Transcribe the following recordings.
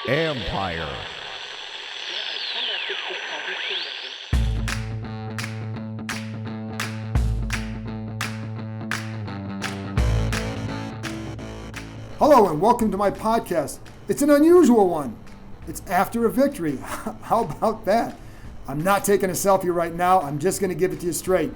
Empire. Hello and welcome to my podcast. It's an unusual one. It's after a victory. How about that? I'm not taking a selfie right now. I'm just going to give it to you straight.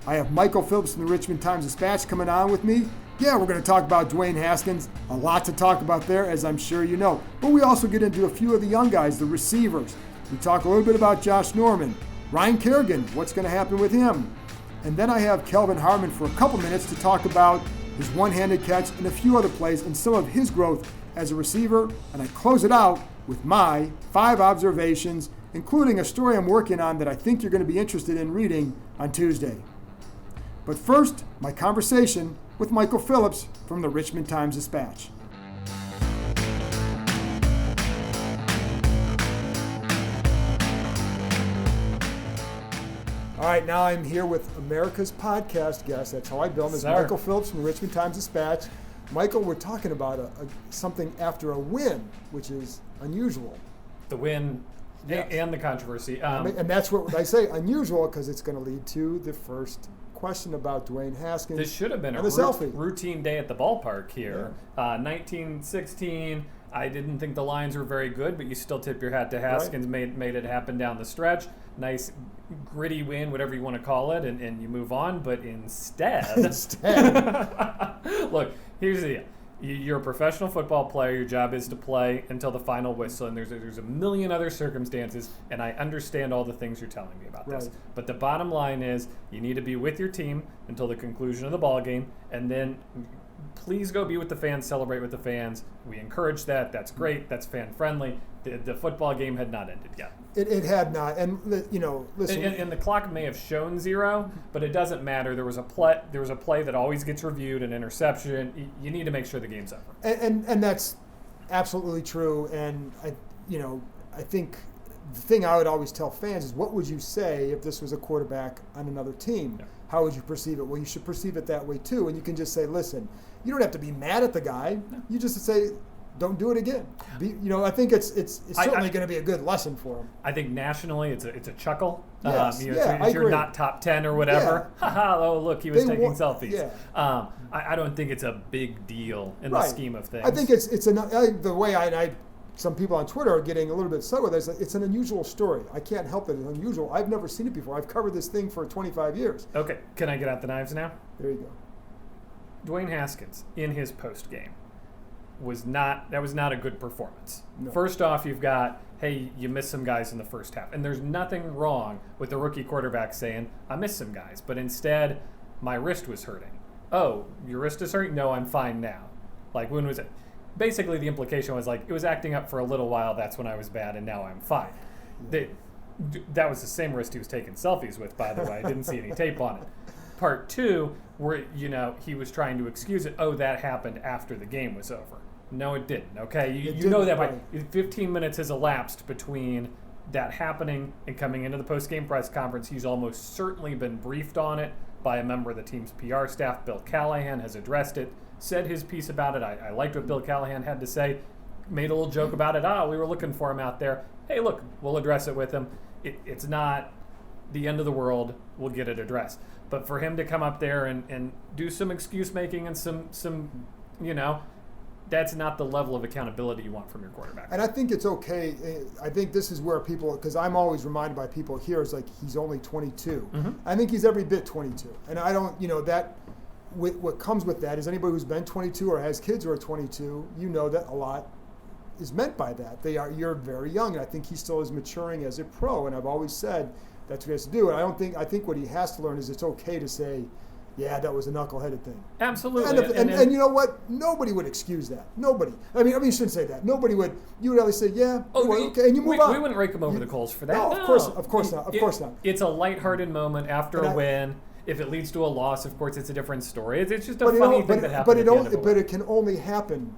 I have Michael Phillips from the Richmond Times Dispatch coming on with me. Yeah, we're going to talk about Dwayne Haskins. A lot to talk about there, as I'm sure you know. But we also get into a few of the young guys, the receivers. We talk a little bit about Josh Norman, Ryan Kerrigan, what's going to happen with him. And then I have Kelvin Harmon for a couple minutes to talk about his one-handed catch and a few other plays and some of his growth as a receiver. And I close it out with my 5 observations, including a story I'm working on that I think you're going to be interested in reading on Tuesday. But first, my conversation with Michael Phillips from the Richmond Times Dispatch. All right, now I'm here with America's podcast guest. That's how I bill him. Is Michael Phillips from the Richmond Times Dispatch. Michael, we're talking about something after a win, which is unusual. The win and the controversy. And that's what I say, unusual, because it's going to lead to the first question about Dwayne Haskins. This should have been a routine day at the ballpark here. 1916. I didn't think the Lions were very good, but you still tip your hat to Haskins. Right. Made it happen down the stretch. Nice gritty win, whatever you want to call it, and you move on. But instead, look, here's the deal. You're a professional football player. Your job is to play until the final whistle, and there's a million other circumstances, and I understand all the things you're telling me about this. But the bottom line is you need to be with your team until the conclusion of the ball game, and then please go be with the fans, celebrate with the fans. We encourage that. That's great. That's fan-friendly. The football game had not ended yet. It had not. And, listen. And the clock may have shown 0, but it doesn't matter. There was a play that always gets reviewed, an interception. You need to make sure the game's over. And that's absolutely true. And, I think the thing I would always tell fans is, what would you say if this was a quarterback on another team? Yeah. How would you perceive it? Well, you should perceive it that way, too. And you can just say, listen, you don't have to be mad at the guy. No. You just say, don't do it again. I think it's certainly going to be a good lesson for him. I think nationally it's a chuckle. Yes, if you're not top 10 or whatever, oh, look, he was taking selfies. Yeah. I don't think it's a big deal in the scheme of things. I think the way some people on Twitter are getting a little bit upset with it. It's an unusual story. I can't help it. It's unusual. I've never seen it before. I've covered this thing for 25 years. Okay. Can I get out the knives now? There you go. Dwayne Haskins, in his post game, was not a good performance. No. First off, you've got, hey, you missed some guys in the first half. And there's nothing wrong with the rookie quarterback saying, I missed some guys. But instead, my wrist was hurting. Oh, your wrist is hurting? No, I'm fine now. Like, when was it? Basically, the implication was like, it was acting up for a little while. That's when I was bad, and now I'm fine. Yeah. That was the same wrist he was taking selfies with, by the way. I didn't see any tape on it. Part 2, where, he was trying to excuse it. Oh, that happened after the game was over. No, it didn't. Okay, you know that by 15 minutes has elapsed between that happening and coming into the post-game press conference. He's almost certainly been briefed on it by a member of the team's PR staff. Bill Callahan has addressed it, said his piece about it. I liked what Bill Callahan had to say. Made a little joke about it. We were looking for him out there. Hey, look, we'll address it with him. It's not the end of the world. We'll get it addressed. But for him to come up there and do some excuse making and some that's not the level of accountability you want from your quarterback. And I think it's okay. I think this is where people, because I'm always reminded by people here, is like, he's only 22. Mm-hmm. I think he's every bit 22. And I don't, that what comes with that is anybody who's been 22 or has kids who are 22, that a lot is meant by that. You're very young, and I think he still is maturing as a pro. And I've always said that's what he has to do. And I think what he has to learn is it's okay to say, yeah, that was a knuckleheaded thing. Absolutely. And you know what? Nobody would excuse that. Nobody. I mean, you shouldn't say that. Nobody would. You would at least say, yeah, okay, and you move on. We wouldn't rake him over the coals for that. No, of course not. It's a lighthearted moment after a win. If it leads to a loss, of course, it's a different story. It's just a funny thing that happens. But it can only happen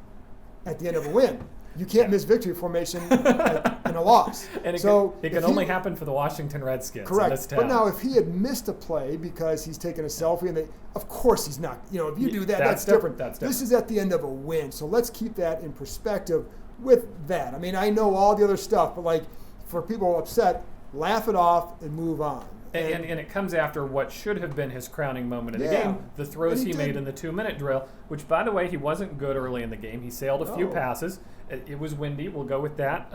at the end of a win. You can't miss victory formation in a loss. And it can only happen for the Washington Redskins. Correct. In this town. But now, if he had missed a play because he's taking a selfie, and of course he's not. If you do that, that's different. This is at the end of a win. So let's keep that in perspective with that. I mean, I know all the other stuff, but for people upset, laugh it off and move on. And it comes after what should have been his crowning moment of the game, the throws he made in the 2-minute drill, which, by the way, he wasn't good early in the game. He sailed a few passes. It was windy. We'll go with that.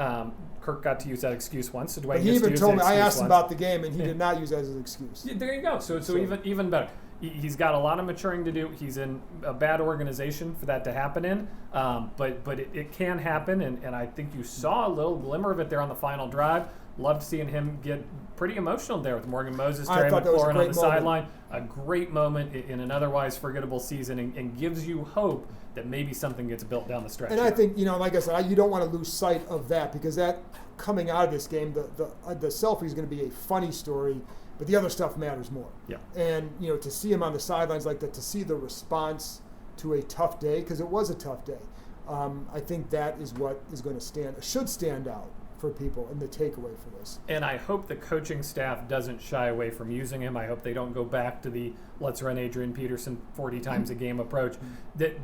Kirk got to use that excuse once. So Dwayne he even told me, I asked him once. about the game, and he did not use that as an excuse. Yeah, there you go. So even better. He's got a lot of maturing to do. He's in a bad organization for that to happen in, but it can happen, and I think you saw a little glimmer of it there on the final drive. Loved seeing him get pretty emotional there with Morgan Moses, Terry McLaurin on the sideline. A great moment in an otherwise forgettable season, and gives you hope that maybe something gets built down the stretch. And I think, like I said, you don't want to lose sight of that, because that coming out of this game, the selfie is going to be a funny story, but the other stuff matters more. Yeah. And to see him on the sidelines like that, to see the response to a tough day, because it was a tough day, I think that is what is going to should stand out for people and the takeaway for this. And I hope the coaching staff doesn't shy away from using him. I hope they don't go back to the let's run Adrian Peterson 40 times a game approach.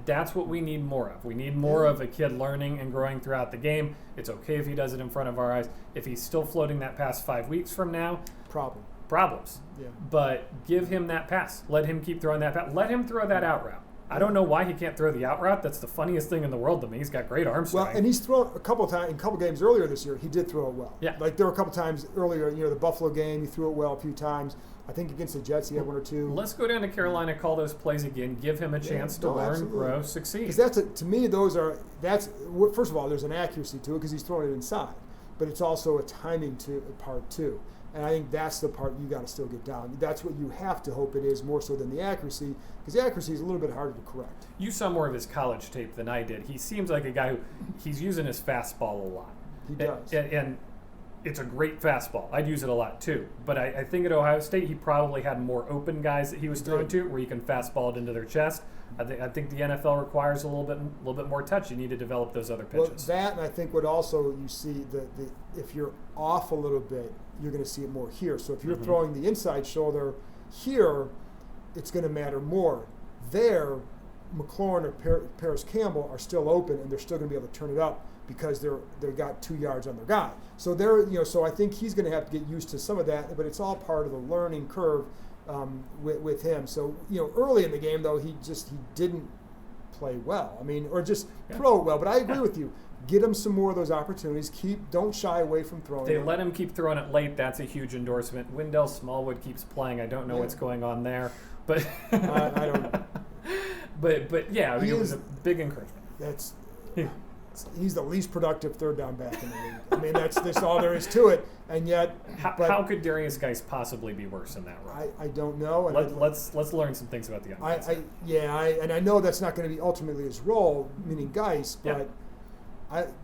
That's what we need more of. We need more of a kid learning and growing throughout the game. It's okay if he does it in front of our eyes. If he's still floating that pass 5 weeks from now, problems. Yeah. But give him that pass. Let him keep throwing that pass. Let him throw that out route. I don't know why he can't throw the out route. That's the funniest thing in the world to me. He's got great arm strength. Well, and he's thrown a couple times in a couple games earlier this year. He did throw it well. Yeah. There were a couple times earlier, the Buffalo game, he threw it well a few times. I think against the Jets he had one or two. Let's go down to Carolina, call those plays again, give him a chance to learn, absolutely. Grow, succeed. Because to me, that's first of all, there's an accuracy to it because he's throwing it inside, but it's also a timing part too. And I think that's the part you got to still get down. That's what you have to hope it is, more so than the accuracy, because the accuracy is a little bit harder to correct. You saw more of his college tape than I did. He seems like a guy who he's using his fastball a lot. He does. And it's a great fastball. I'd use it a lot too. But I think at Ohio State he probably had more open guys that he was throwing to, where you can fastball it into their chest. I think the NFL requires a little bit more touch. You need to develop those other pitches. Well, that, and I think what also you see if you're off a little bit, you're going to see it more here. So if you're throwing the inside shoulder here, it's going to matter more. There, McLaurin or Paris Campbell are still open, and they're still going to be able to turn it up because they've got 2 yards on their guy. So so I think he's going to have to get used to some of that, but it's all part of the learning curve with him. So early in the game though, he didn't play well. I mean, or just throw it well. But I agree with you. Get him some more of those opportunities. Don't shy away from throwing. They let him keep throwing it late. That's a huge endorsement. Wendell Smallwood keeps playing. I don't know what's going on there, but I don't know. But yeah, it was a big encouragement. He's the least productive third down back in the league. I mean, that's all there is to it. And yet, how could Darius Geis possibly be worse in that role? I don't know. And let's learn some things about the young and I know that's not going to be ultimately his role, meaning Geis, but.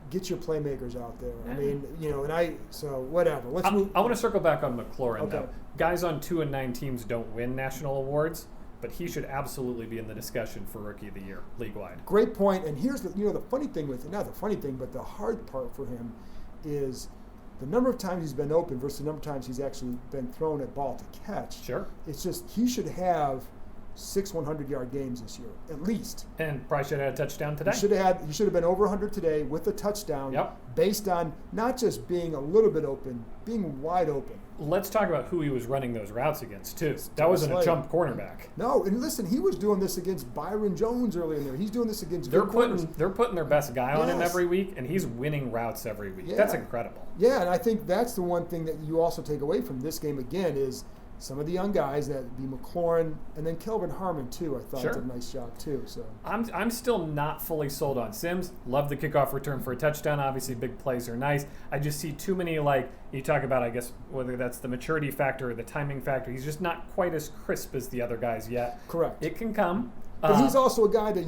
Get your playmakers out there. I mean, so whatever. Let's move. I want to circle back on McLaurin, though. Guys on 2 and 9 teams don't win national awards, but he should absolutely be in the discussion for Rookie of the Year, league-wide. Great point. And here's the funny thing not the funny thing, but the hard part for him is the number of times he's been open versus the number of times he's actually been thrown a ball to catch. Sure. It's just he should have 6 100-yard games this year, at least. And probably should have had a touchdown today. He should have been over 100 today with a touchdown. Yep. Based on not just being a little bit open, being wide open. Let's talk about who he was running those routes against, too. That wasn't a jump cornerback. No, and listen, he was doing this against Byron Jones early in there. He's doing this against They're putting their best guy on him every week, and he's winning routes every week. Yeah. That's incredible. Yeah, and I think that's the one thing that you also take away from this game again is some of the young guys, that would be McLaurin, and then Kelvin Harmon too. I thought did a nice job too. So I'm still not fully sold on Sims. Love the kickoff return for a touchdown. Obviously, big plays are nice. I just see too many, you talk about, I guess, whether that's the maturity factor or the timing factor. He's just not quite as crisp as the other guys yet. Correct. It can come. But he's also a guy that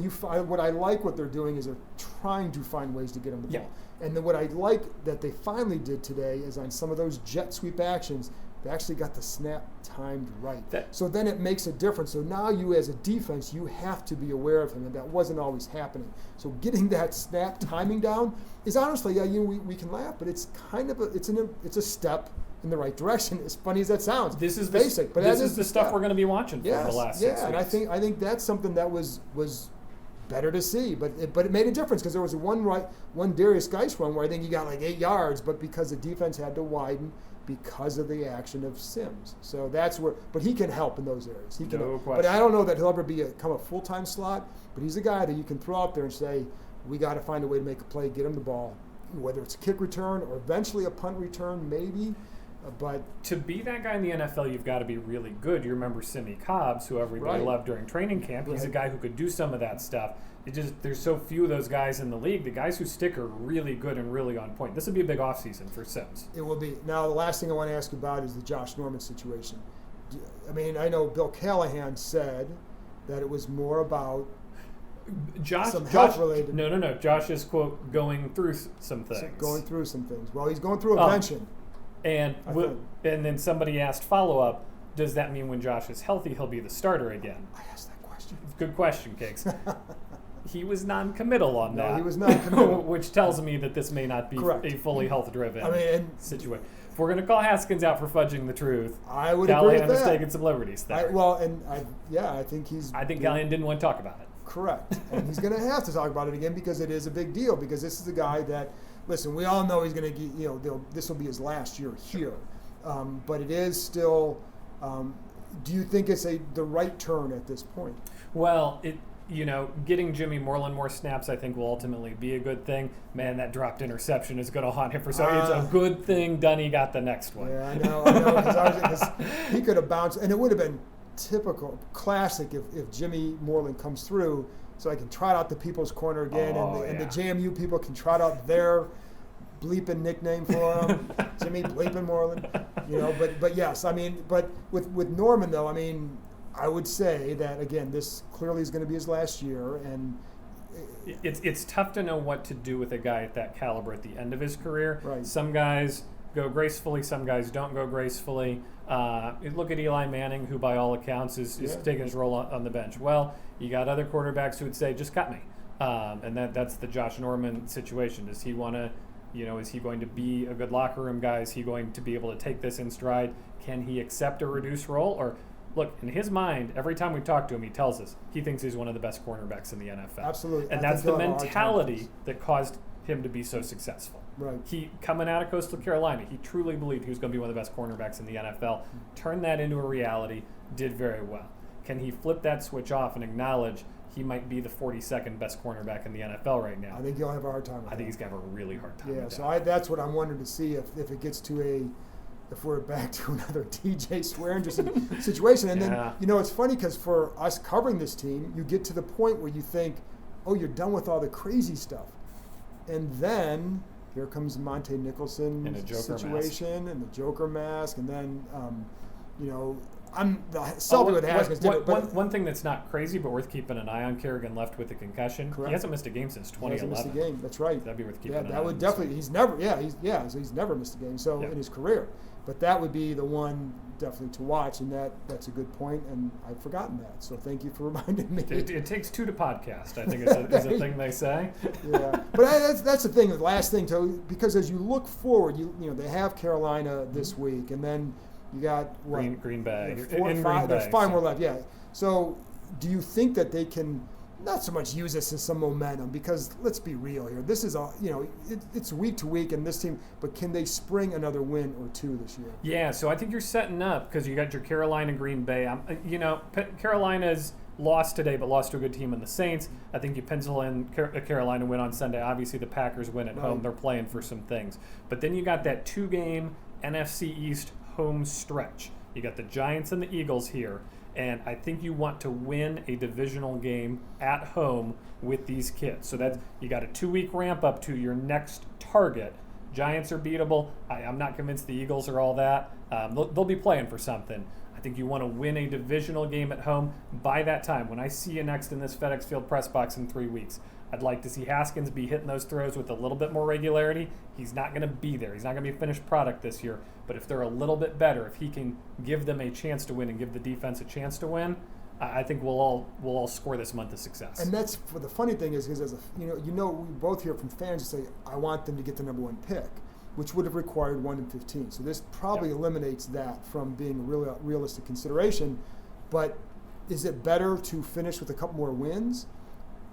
what I like what they're doing is they're trying to find ways to get him the ball. And then what I like that they finally did today is on some of those jet sweep actions, They actually got the snap timed right. So then it makes a difference. So now you as a defense, you have to be aware of him, and that wasn't always happening. So getting that snap timing down is honestly, we can laugh, but it's kind of it's a step in the right direction. As funny as that sounds, this is basic, but this is the stuff we're going to be watching for the last 6 weeks. And I think that's something that was better to see, but it made a difference because there was one Darius Geis run where I think he got like 8 yards, but because the defense had to widen because of the action of Sims. So that's where, but he can help in those areas. He can, no question. But I don't know that he'll ever become a full-time slot, but he's a guy that you can throw out there and say, we got to find a way to make a play, get him the ball, whether it's a kick return or eventually a punt return, maybe. But to be that guy in the NFL, you've got to be really good. You remember Simi Cobbs, who everybody loved during training camp. He's a guy who could do some of that stuff. There's so few of those guys in the league. The guys who stick are really good and really on point. This would be a big offseason for Sims. It will be. Now, the last thing I want to ask about is the Josh Norman situation. I mean, I know Bill Callahan said that it was more about some health-related. No. Josh is, quote, going through some things. Going through some things. Well, he's going through a benching. And then somebody asked follow-up, does that mean when Josh is healthy, he'll be the starter again? I asked that question. Good question, Cakes. He was non-committal on that. No, he was non-committal. Which tells me that this may not be a fully health-driven situation. If we're going to call Haskins out for fudging the truth, I would agree with that. Callahan has taken some liberties there. I think Callahan didn't want to talk about it. Correct. And he's going to have to talk about it again because it is a big deal, because this is a guy that, listen, we all know he's going to get, this will be his last year here. But it is still, do you think it's the right turn at this point? Well, getting Jimmy Moreland more snaps, I think, will ultimately be a good thing. Man, that dropped interception is going to haunt him for so. It's a good thing Dunny got the next one. Yeah, I know, because he could have bounced, and it would have been typical, classic if Jimmy Moreland comes through, so I can trot out the People's Corner again, and the JMU people can trot out their bleeping nickname for him, Jimmy Bleeping Moreland. But yes, I mean, but with Norman though, I mean, I would say that again, this clearly is going to be his last year, and it's tough to know what to do with a guy at that caliber at the end of his career. Right. Some guys go gracefully, some guys don't go gracefully. Look at Eli Manning, who by all accounts is taking his role on the bench. Well, you got other quarterbacks who would say, just cut me. And that's the Josh Norman situation. Does he want to, is he going to be a good locker room guy? Is he going to be able to take this in stride? Can he accept a reduced role? Or look, in his mind, every time we talk to him, he tells us he thinks he's one of the best cornerbacks in the NFL. Absolutely. And that's the mentality that caused him to be so successful. Right. He, coming out of Coastal Carolina, he truly believed he was going to be one of the best cornerbacks in the NFL. Turned that into a reality, did very well. Can he flip that switch off and acknowledge he might be the 42nd best cornerback in the NFL right now? I think he'll have a hard time with that. I think he's going to have a really hard time with that. So that's what I'm wondering to see if it gets to if we're back to another TJ Swearinger situation. And then, it's funny because for us covering this team, you get to the point where you think, oh, you're done with all the crazy stuff. And then here comes Monte Nicholson situation and the Joker mask. And then, I'm the Selfie with Haskins. One thing that's not crazy but worth keeping an eye on, Kerrigan left with a concussion. Correct. He hasn't missed a game since 2011. He hasn't missed a game. That's right. That'd be worth keeping an eye on. That would definitely. He's never. So he's never missed a game. So in his career, but that would be the one definitely to watch, and that's a good point. And I've forgotten that. So thank you for reminding me. It takes two to podcast, I think is a thing they say. Yeah, but that's the thing. The last thing too, because as you look forward, they have Carolina this week, and then. You got what? Green Bay. There's 5 more left, yeah. So do you think that they can not so much use this as some momentum? Because let's be real here. This is it's week to week in this team, but can they spring another win or two this year? Yeah, so I think you're setting up because you got your Carolina, Green Bay. Carolina's lost today, but lost to a good team in the Saints. I think you pencil in Carolina win on Sunday. Obviously, the Packers win at home. They're playing for some things. But then you got that 2-game NFC East home stretch. You got the Giants and the Eagles here, and I think you want to win a divisional game at home with these kids. So that you got a 2-week ramp up to your next target. Giants are beatable. I'm not convinced the Eagles are all that. They'll be playing for something. I think you want to win a divisional game at home. By that time, when I see you next in this FedEx Field press box in 3 weeks, I'd like to see Haskins be hitting those throws with a little bit more regularity. He's not going to be there. He's not going to be a finished product this year. But if they're a little bit better, if he can give them a chance to win and give the defense a chance to win, I think we'll all score this month of success. And that's what the funny thing is as we both hear from fans who say, I want them to get the number 1 pick, which would have required 1 in 15. So this probably eliminates that from being a realistic consideration. But is it better to finish with a couple more wins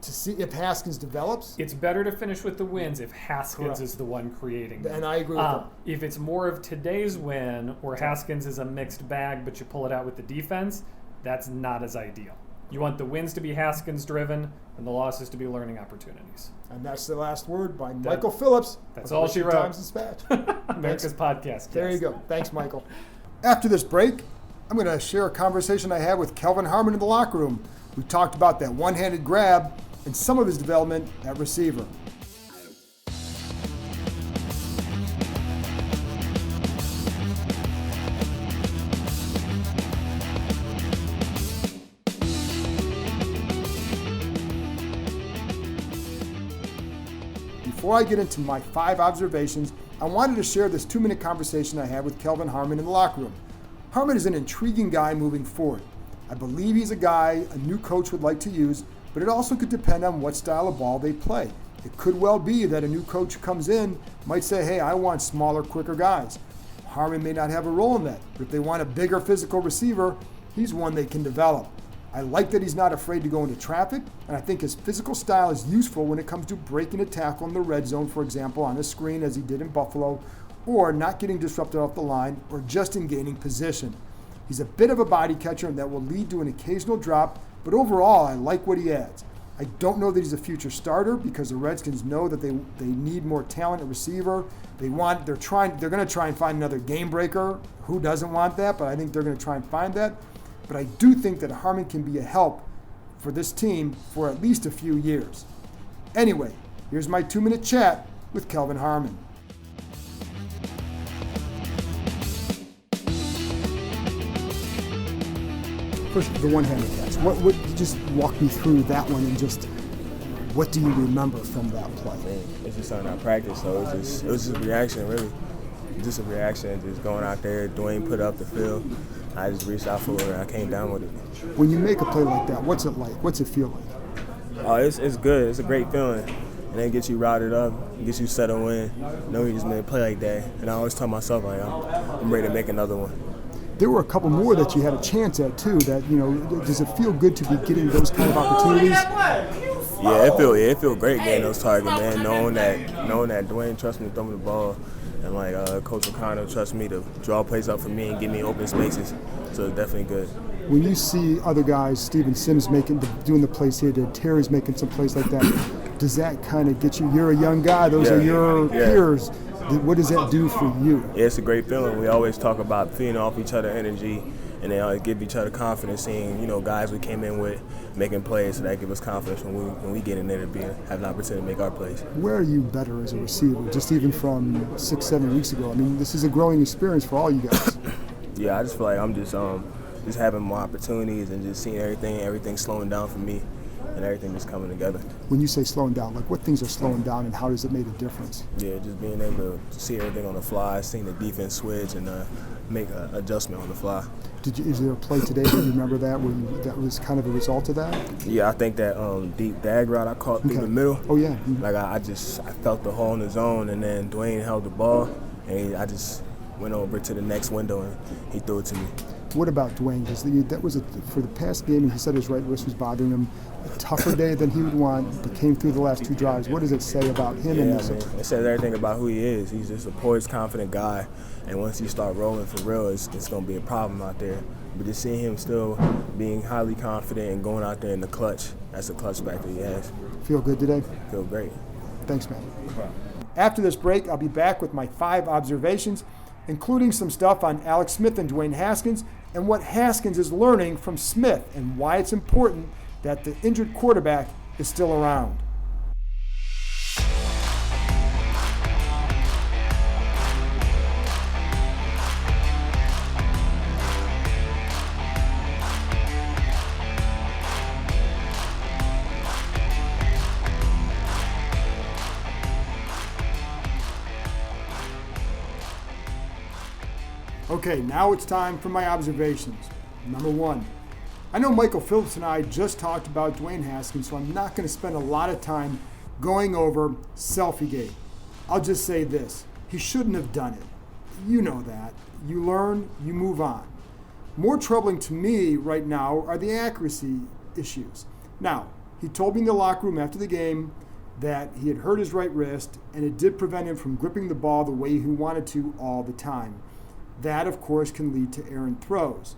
to see if Haskins develops? It's better to finish with the wins if Haskins Correct. is the one creating them. And I agree with that. If it's more of today's win where Haskins is a mixed bag but you pull it out with the defense, that's not as ideal. You want the wins to be Haskins driven and the losses to be learning opportunities. And that's the last word by Michael Phillips. That's of all she Richmond wrote. Times Dispatch. America's podcast. There you go. Thanks, Michael. After this break, I'm going to share a conversation I had with Kelvin Harmon in the locker room. We talked about that one-handed grab and some of his development at receiver. Before I get into my 5 observations, I wanted to share this 2-minute conversation I had with Kelvin Harmon in the locker room. Harmon is an intriguing guy moving forward. I believe he's a guy a new coach would like to use, but it also could depend on what style of ball they play. It could well be that a new coach who comes in might say, hey, I want smaller, quicker guys. Harmon may not have a role in that, but if they want a bigger physical receiver, he's one they can develop. I like that he's not afraid to go into traffic, and I think his physical style is useful when it comes to breaking a tackle in the red zone, for example, on a screen as he did in Buffalo, or not getting disrupted off the line, or just in gaining position. He's a bit of a body catcher, and that will lead to an occasional drop, but overall, I like what he adds. I don't know that he's a future starter because the Redskins know that they need more talent at receiver. They're going to try and find another game breaker. Who doesn't want that? But I think they're going to try and find that. But I do think that Harmon can be a help for this team for at least a few years. Anyway, here's my 2-minute chat with Kelvin Harmon. First, the one-handed catch. What just walk me through that one and just what do you remember from that play? Man, it's just something I practiced, so it was just a reaction, really. Just a reaction, just going out there. Dwayne put up the field. I just reached out for it, and I came down with it. When you make a play like that, what's it like? What's it feel like? Oh, it's good. It's a great feeling. And then get you routed up, gets you settled in. Know you just made a play like that. And I always tell myself, like, I'm ready to make another one. There were a couple more that you had a chance at too. That does it feel good to be getting those kind of opportunities? Yeah, it feel great getting those targets, man. Knowing that Dwayne trusts me to throw me the ball, and like Coach O'Connor trusts me to draw plays up for me and give me open spaces. So it's definitely good. When you see other guys, Steven Sims doing the plays here, Terry's making some plays like that, does that kind of get you? You're a young guy; those are your peers. What does that do for you? Yeah, it's a great feeling. We always talk about feeding off each other energy, and they always give each other confidence. Seeing guys we came in with making plays, so that give us confidence when we get in there to have an opportunity to make our plays. Where are you better as a receiver? Just even from 6-7 weeks ago. I mean, this is a growing experience for all you guys. Yeah, I just feel like I'm just having more opportunities and just seeing everything slowing down for me, and everything just coming together. When you say slowing down, like what things are slowing down and how does it make a difference? Yeah, just being able to see everything on the fly, seeing the defense switch, and make an adjustment on the fly. Is there a play today that you remember that was kind of a result of that? Yeah, I think that deep dag route I caught through the middle. Oh yeah. Mm-hmm. Like I felt the hole in the zone, and then Dwayne held the ball, and I just went over to the next window and he threw it to me. What about Dwayne? Because that was for the past game, he said his right wrist was bothering him. A tougher day than he would want, but came through the last 2 drives. What does it say about him? Yeah, it says everything about who he is. He's just a poised, confident guy, and once you start rolling for real, it's going to be a problem out there. But just seeing him still being highly confident and going out there in the clutch, that's a clutch factor he has. Feel good today? Feel great. Thanks, man. No problem. After this break, I'll be back with my 5 observations, including some stuff on Alex Smith and Dwayne Haskins, and what Haskins is learning from Smith and why it's important that the injured quarterback is still around. Okay, now it's time for my observations. Number one, I know Michael Phillips and I just talked about Dwayne Haskins, so I'm not going to spend a lot of time going over Selfie-gate. I'll just say this. He shouldn't have done it. You know that. You learn, you move on. More troubling to me right now are the accuracy issues. Now, he told me in the locker room after the game that he had hurt his right wrist, and it did prevent him from gripping the ball the way he wanted to all the time. That, of course, can lead to errant throws.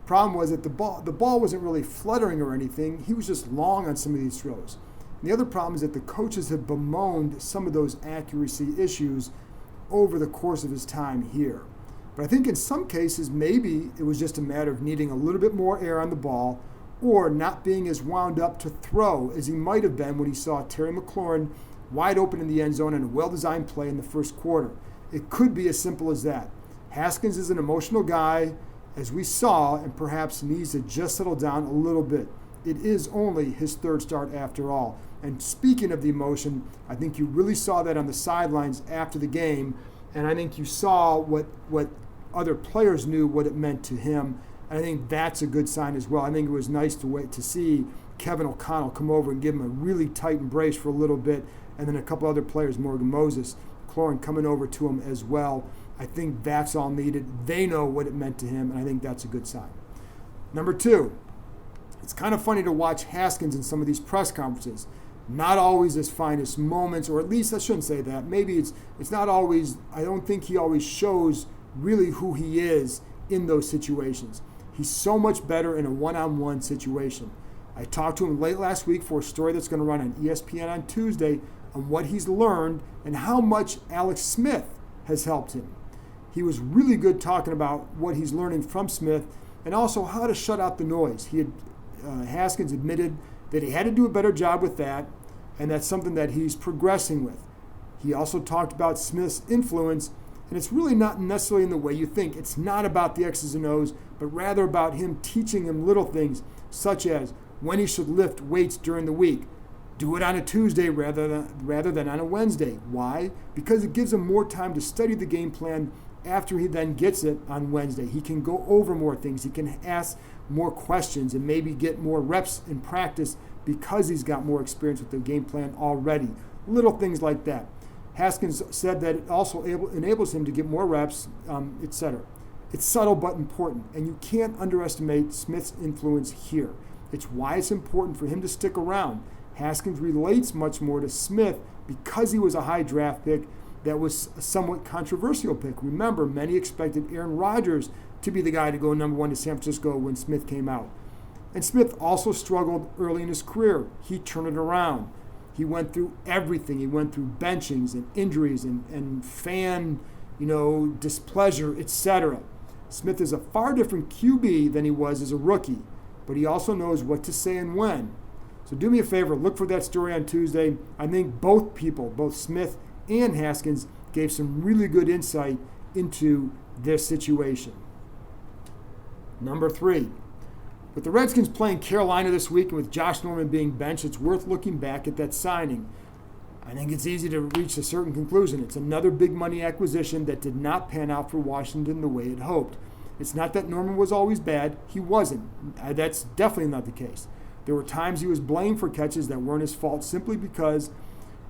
Problem was that the ball wasn't really fluttering or anything. He was just long on some of these throws. And the other problem is that the coaches have bemoaned some of those accuracy issues over the course of his time here. But I think in some cases, maybe it was just a matter of needing a little bit more air on the ball or not being as wound up to throw as he might have been when he saw Terry McLaurin wide open in the end zone in a well-designed play in the first quarter. It could be as simple as that. Haskins is an emotional guy, as we saw, and perhaps needs to just settle down a little bit. It is only his third start after all. And speaking of the emotion, I think you really saw that on the sidelines after the game, and I think you saw what other players knew what it meant to him. And I think that's a good sign as well. I think it was nice to see Kevin O'Connell come over and give him a really tight embrace for a little bit, and then a couple other players, Morgan Moses, McLaurin coming over to him as well. I think that's all needed. They know what it meant to him, and I think that's a good sign. Number two, it's kind of funny to watch Haskins in some of these press conferences. Not always his finest moments, or at least I shouldn't say that. Maybe it's not always, I don't think he always shows really who he is in those situations. He's so much better in a one-on-one situation. I talked to him late last week for a story that's going to run on ESPN on Tuesday on what he's learned and how much Alex Smith has helped him. He was really good talking about what he's learning from Smith and also how to shut out the noise. Haskins admitted that he had to do a better job with that, and that's something that he's progressing with. He also talked about Smith's influence, and it's really not necessarily in the way you think. It's not about the X's and O's, but rather about him teaching him little things, such as when he should lift weights during the week. Do it on a Tuesday rather than on a Wednesday. Why? Because it gives him more time to study the game plan after he then gets it on Wednesday. He can go over more things. He can ask more questions and maybe get more reps in practice because he's got more experience with the game plan already. Little things like that. Haskins said that it also enables him to get more reps, etc. It's subtle but important, and you can't underestimate Smith's influence here. It's why it's important for him to stick around. Haskins relates much more to Smith because he was a high draft pick that was a somewhat controversial pick. Remember, many expected Aaron Rodgers to be the guy to go number one to San Francisco when Smith came out. And Smith also struggled early in his career. He turned it around. He went through everything. He went through benchings and injuries and fan, displeasure, etc. Smith is a far different QB than he was as a rookie, but he also knows what to say and when. So do me a favor, look for that story on Tuesday. I think both people, both Smith and Haskins, gave some really good insight into this situation. Number three, with the Redskins playing Carolina this week and with Josh Norman being benched, it's worth looking back at that signing. I think it's easy to reach a certain conclusion. It's another big money acquisition that did not pan out for Washington the way it hoped. It's not that Norman was always bad. He wasn't. That's definitely not the case. There were times he was blamed for catches that weren't his fault simply because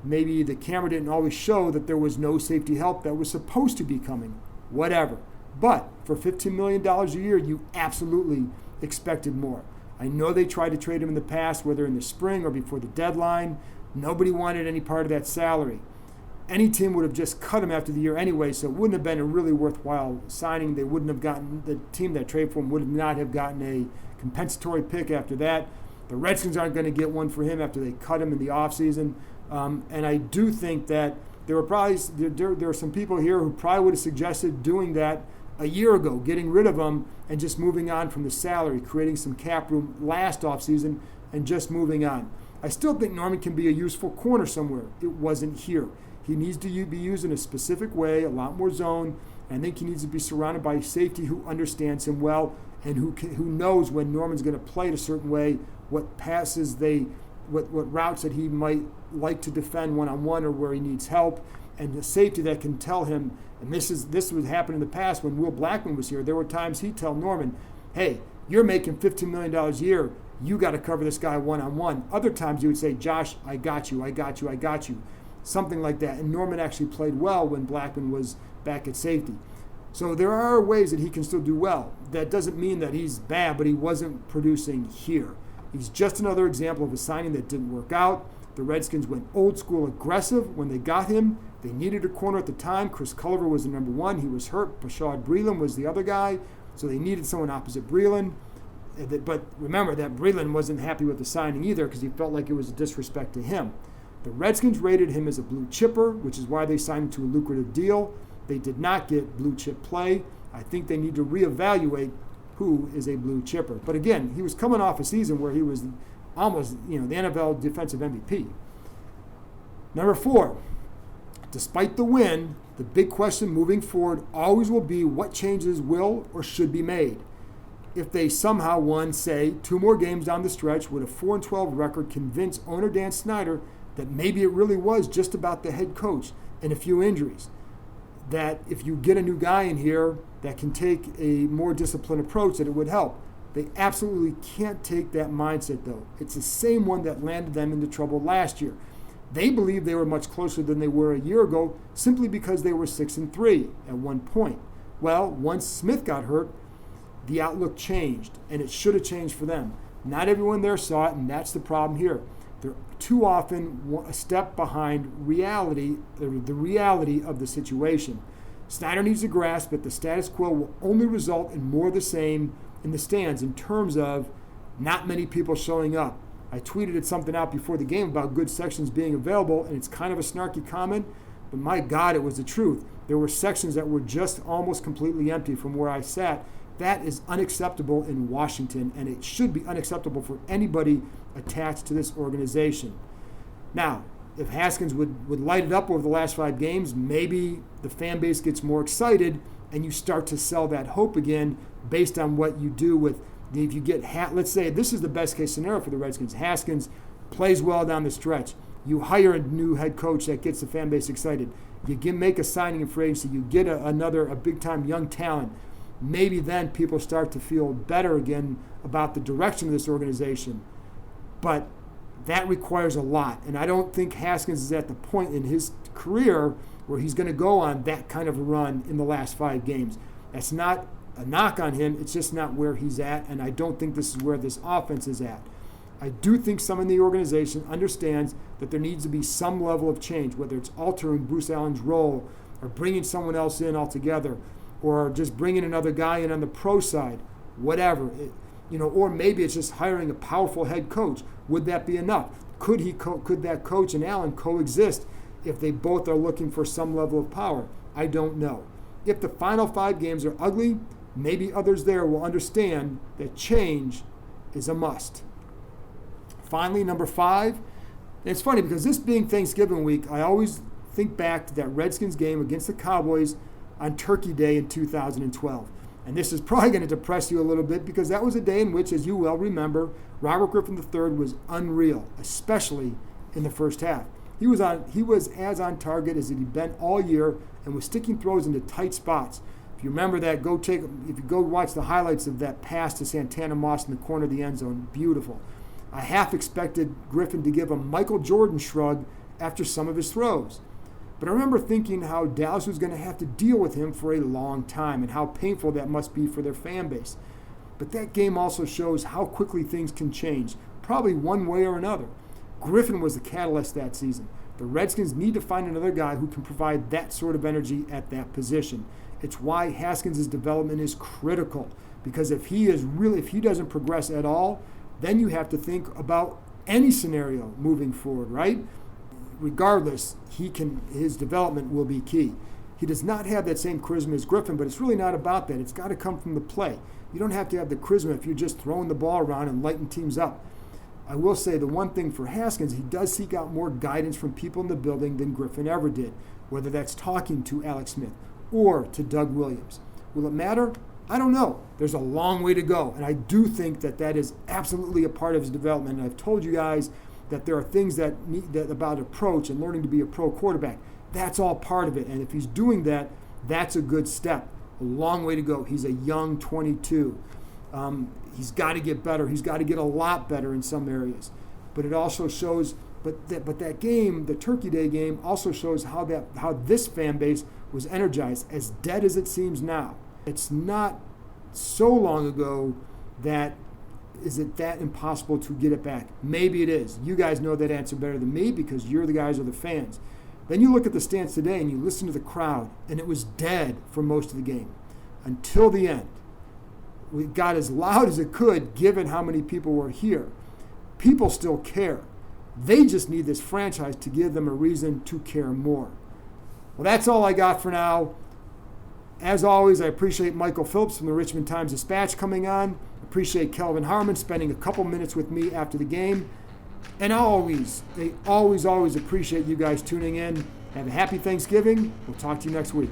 maybe the camera didn't always show that there was no safety help that was supposed to be coming. Whatever. But for $15 million a year, you absolutely expected more. I know they tried to trade him in the past, whether in the spring or before the deadline. Nobody wanted any part of that salary. Any team would have just cut him after the year anyway, so it wouldn't have been a really worthwhile signing. They wouldn't have gotten, the team that traded for him would not have gotten a compensatory pick after that. The Redskins aren't going to get one for him after they cut him in the offseason. And I do think that there are some people here who probably would have suggested doing that a year ago, getting rid of him and just moving on from the salary, creating some cap room last offseason and just moving on. I still think Norman can be a useful corner somewhere. It wasn't here. He needs to be used in a specific way, a lot more zone. And I think he needs to be surrounded by safety who understands him well and who knows when Norman's going to play it a certain way, what passes they what routes that he might like to defend one-on-one or where he needs help, and the safety that can tell him, and this would happen in the past when Will Blackman was here. There were times he'd tell Norman, hey, you're making $15 million a year. You got to cover this guy one-on-one. Other times he would say, Josh, I got you. Something like that. And Norman actually played well when Blackman was back at safety. So there are ways that he can still do well. That doesn't mean that he's bad, but he wasn't producing here. He's just another example of a signing that didn't work out. The Redskins went old school aggressive when they got him. They needed a corner at the time. Chris Culliver was the number one. He was hurt. Bashard Breeland was the other guy. So they needed someone opposite Breeland. But remember that Breeland wasn't happy with the signing either because he felt like it was a disrespect to him. The Redskins rated him as a blue chipper, which is why they signed him to a lucrative deal. They did not get blue chip play. I think they need to reevaluate who is a blue chipper. But again, he was coming off a season where he was almost, the NFL defensive MVP. Number 4, despite the win, the big question moving forward always will be what changes will or should be made. If they somehow won, say, 2 more games down the stretch, would a 4-12 record convince owner Dan Snyder that maybe it really was just about the head coach and a few injuries? That if you get a new guy in here that can take a more disciplined approach, that it would help. They absolutely can't take that mindset, though. It's the same one that landed them into trouble last year. They believe they were much closer than they were a year ago simply because they were 6-3 at one point. Well, once Smith got hurt, the outlook changed, and it should have changed for them. Not everyone there saw it, and that's the problem here. They're too often a step behind reality, the reality of the situation. Snyder needs to grasp that the status quo will only result in more of the same in the stands in terms of not many people showing up. I tweeted something out before the game about good sections being available, and it's kind of a snarky comment, but my God, it was the truth. There were sections that were just almost completely empty from where I sat. That is unacceptable in Washington, and it should be unacceptable for anybody attached to this organization. Now, if Haskins would light it up over the last 5 games, maybe the fan base gets more excited and you start to sell that hope again based on what you do with, if you get, let's say this is the best case scenario for the Redskins. Haskins plays well down the stretch. You hire a new head coach that gets the fan base excited. You make a signing in free agency. You get a big-time young talent. Maybe then people start to feel better again about the direction of this organization. But that requires a lot. And I don't think Haskins is at the point in his career where he's going to go on that kind of a run in the last 5 games. That's not a knock on him. It's just not where he's at. And I don't think this is where this offense is at. I do think someone in the organization understands that there needs to be some level of change, whether it's altering Bruce Allen's role or bringing someone else in altogether, or just bringing another guy in on the pro side, whatever. Or maybe it's just hiring a powerful head coach. Would that be enough? Could that coach and Allen coexist if they both are looking for some level of power? I don't know. If the final 5 games are ugly, maybe others there will understand that change is a must. Finally, number 5. And it's funny because this being Thanksgiving week, I always think back to that Redskins game against the Cowboys on Turkey Day in 2012. And this is probably going to depress you a little bit because that was a day in which, as you well remember, Robert Griffin III was unreal, especially in the first half. He was as on target as he'd been all year and was sticking throws into tight spots. If you remember that, if you go watch the highlights of that pass to Santana Moss in the corner of the end zone, beautiful. I half expected Griffin to give a Michael Jordan shrug after some of his throws. But I remember thinking how Dallas was going to have to deal with him for a long time and how painful that must be for their fan base. But that game also shows how quickly things can change, probably one way or another. Griffin was the catalyst that season. The Redskins need to find another guy who can provide that sort of energy at that position. It's why Haskins' development is critical, because if he doesn't progress at all, then you have to think about any scenario moving forward, right? Regardless, his development will be key. He does not have that same charisma as Griffin, but it's really not about that. It's got to come from the play. You don't have to have the charisma if you're just throwing the ball around and lighting teams up. I will say the one thing for Haskins, he does seek out more guidance from people in the building than Griffin ever did, whether that's talking to Alex Smith or to Doug Williams. Will it matter? I don't know. There's a long way to go, and I do think that is absolutely a part of his development. And I've told you guys that there are things that about approach and learning to be a pro quarterback. That's all part of it. And if he's doing that, that's a good step. A long way to go. He's a young 22. He's got to get better. He's got to get a lot better in some areas. But it also shows, but that game, the Turkey Day game, also shows how this fan base was energized, as dead as it seems now. It's not so long ago that is it that impossible to get it back? Maybe it is. You guys know that answer better than me because you're the guys who are the fans. Then you look at the stands today and you listen to the crowd, and it was dead for most of the game until the end. We got as loud as it could given how many people were here. People still care. They just need this franchise to give them a reason to care more. Well, that's all I got for now. As always, I appreciate Michael Phillips from the Richmond Times Dispatch coming on. Appreciate Kelvin Harmon spending a couple minutes with me after the game. And always appreciate you guys tuning in. Have a happy Thanksgiving. We'll talk to you next week.